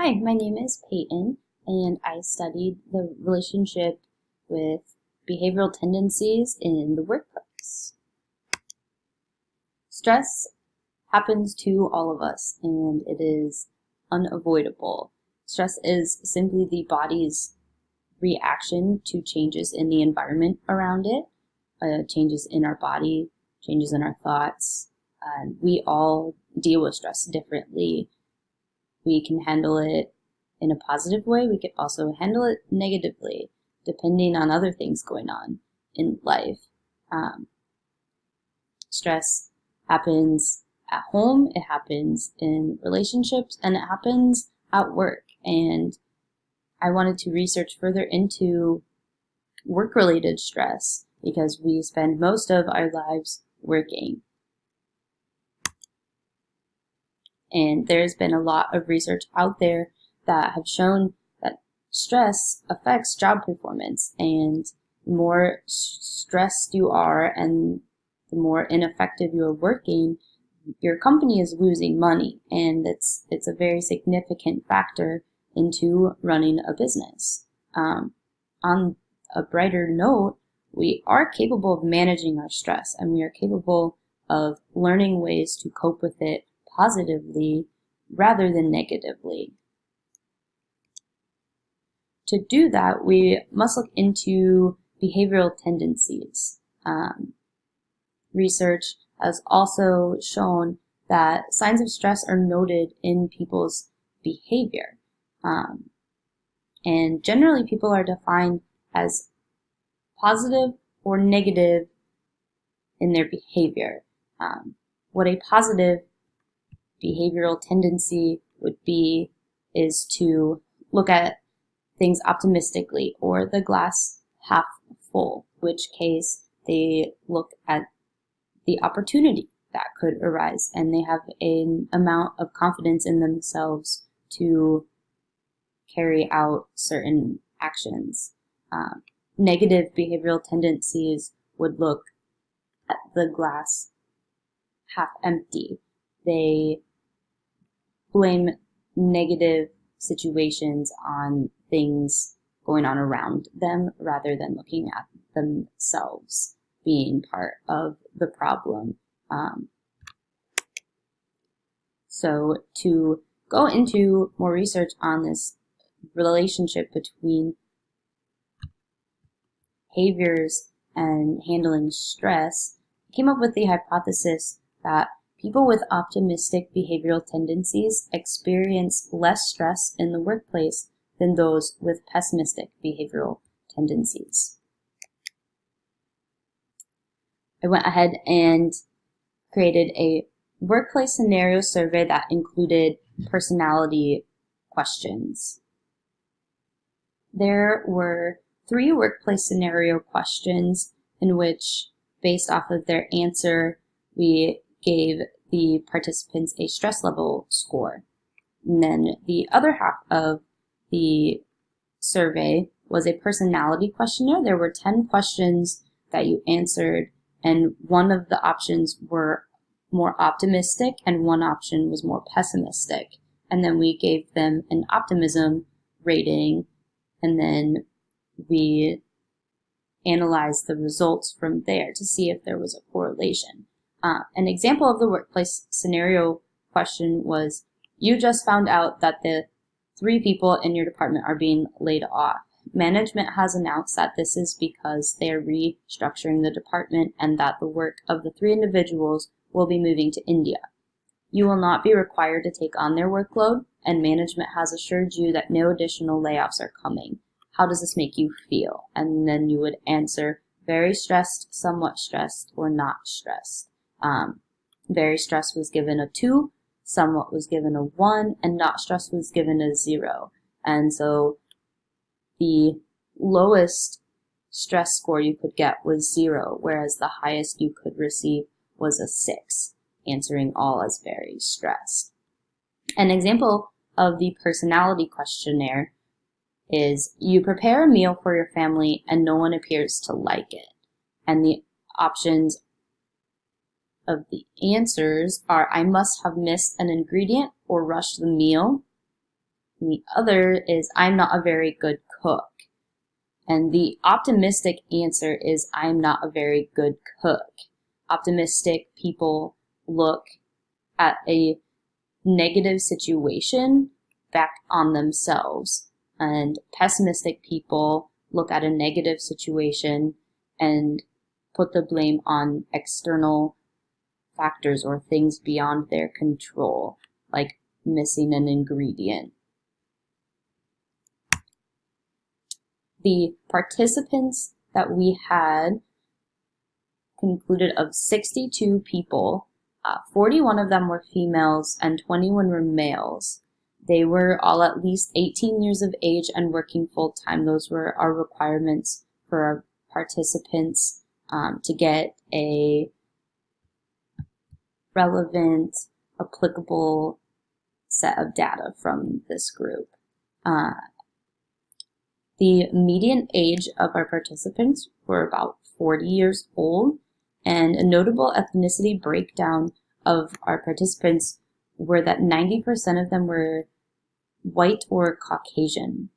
Hi, my name is Peyton, and I studied the relationship with behavioral tendencies in the workplace. Stress happens to all of us, and it is unavoidable. Stress is simply the body's reaction to changes in the environment around it, changes in our body, changes in our thoughts. We all deal with stress differently. We can handle it in a positive way. We could also handle it negatively, depending on other things going on in life. Stress happens at home, it happens in relationships, and it happens at work. And I wanted to research further into work-related stress because we spend most of our lives working. And there's been a lot of research out there that have shown that stress affects job performance, and the more stressed you are and the more ineffective you're working, your company is losing money, and it's a very significant factor into running a business. On a brighter note, we are capable of managing our stress, and we are capable of learning ways to cope with it positively rather than negatively. To do that, we must look into behavioral tendencies. Research has also shown that signs of stress are noted in people's behavior. And generally, people are defined as positive or negative in their behavior. What a positive behavioral tendency would be is to look at things optimistically or the glass half full, which case they look at the opportunity that could arise and they have an amount of confidence in themselves to carry out certain actions. Negative behavioral tendencies would look at the glass half empty. They blame negative situations on things going on around them rather than looking at themselves being part of the problem. So to go into more research on this relationship between behaviors and handling stress, I came up with the hypothesis that people with optimistic behavioral tendencies experience less stress in the workplace than those with pessimistic behavioral tendencies. I went ahead and created a workplace scenario survey that included personality questions. There were 3 workplace scenario questions in which, based off of their answer, we gave the participants a stress level score. And then the other half of the survey was a personality questionnaire. There were 10 questions that you answered, and one of the options were more optimistic and one option was more pessimistic. And then we gave them an optimism rating, and then we analyzed the results from there to see if there was a correlation. An example of the workplace scenario question was, you just found out that the 3 people in your department are being laid off. Management has announced that this is because they are restructuring the department and that the work of the 3 individuals will be moving to India. You will not be required to take on their workload, and management has assured you that no additional layoffs are coming. How does this make you feel? And then you would answer very stressed, somewhat stressed, or not stressed. Very stressed was given a 2, somewhat was given a 1, and not stressed was given a 0. And so the lowest stress score you could get was 0, whereas the highest you could receive was a 6, answering all as very stressed. An example of the personality questionnaire is, you prepare a meal for your family and no one appears to like it. And the options of the answers are, I must have missed an ingredient or rushed the meal. And the other is, I'm not a very good cook. And the optimistic answer is, I'm not a very good cook. Optimistic people look at a negative situation back on themselves. And pessimistic people look at a negative situation and put the blame on external factors or things beyond their control, like missing an ingredient. The participants that we had concluded of 62 people, 41 of them were females and 21 were males. They were all at least 18 years of age and working full-time. Those were our requirements for our participants to get a relevant, applicable set of data from this group. The median age of our participants were about 40 years old, and a notable ethnicity breakdown of our participants were that 90% of them were white or Caucasian.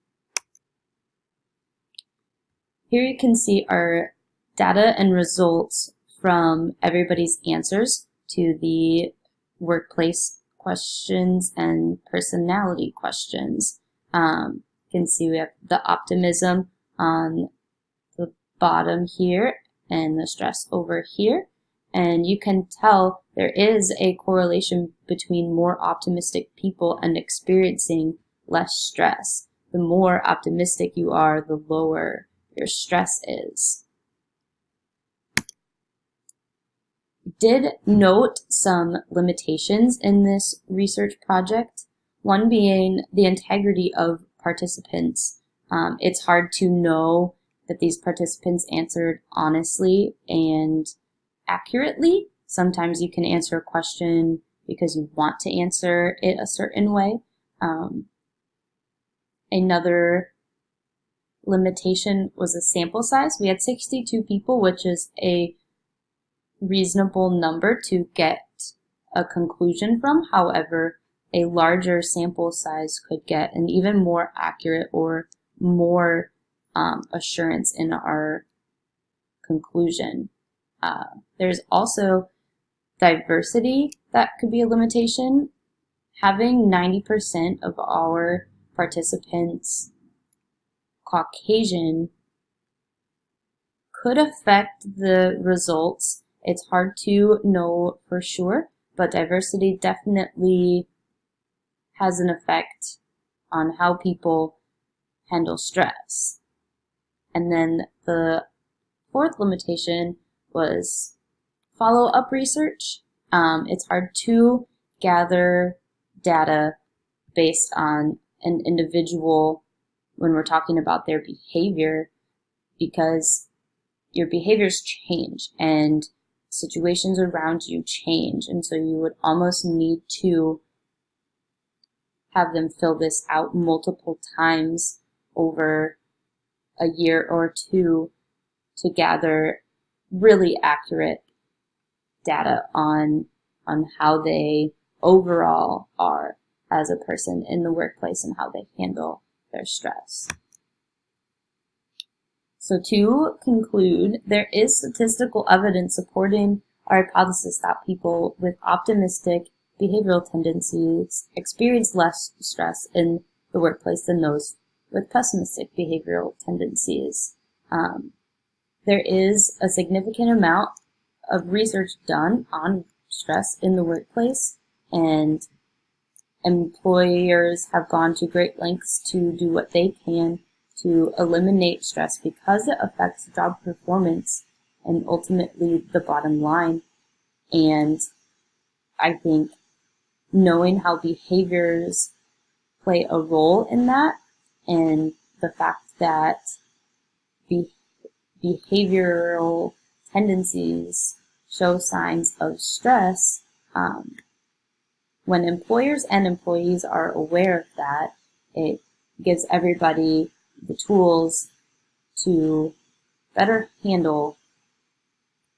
Here you can see our data and results from everybody's answers to the workplace questions and personality questions. You can see we have the optimism on the bottom here and the stress over here. And you can tell there is a correlation between more optimistic people and experiencing less stress. The more optimistic you are, the lower your stress is. Did note some limitations in this research project, one being the integrity of participants. It's hard to know that these participants answered honestly and accurately. Sometimes you can answer a question because you want to answer it a certain way. Another limitation was the sample size. We had 62 people, which is a reasonable number to get a conclusion from. However, a larger sample size could get an even more accurate or more assurance in our conclusion. There's also diversity that could be a limitation. Having 90% of our participants Caucasian could affect the results. It's hard to know for sure, but diversity definitely has an effect on how people handle stress. And then the fourth limitation was follow-up research. It's hard to gather data based on an individual when we're talking about their behavior, because your behaviors change and situations around you change, and so you would almost need to have them fill this out multiple times over a year or two to gather really accurate data on how they overall are as a person in the workplace and how they handle their stress. So to conclude, there is statistical evidence supporting our hypothesis that people with optimistic behavioral tendencies experience less stress in the workplace than those with pessimistic behavioral tendencies. There is a significant amount of research done on stress in the workplace, and employers have gone to great lengths to do what they can to eliminate stress because it affects job performance and ultimately the bottom line. And I think knowing how behaviors play a role in that, and the fact that behavioral tendencies show signs of stress, when employers and employees are aware of that, it gives everybody the tools to better handle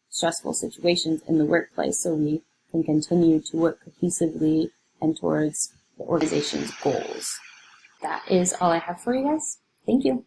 stressful situations in the workplace so we can continue to work cohesively and towards the organization's goals. that is all I have for you guys. Thank you.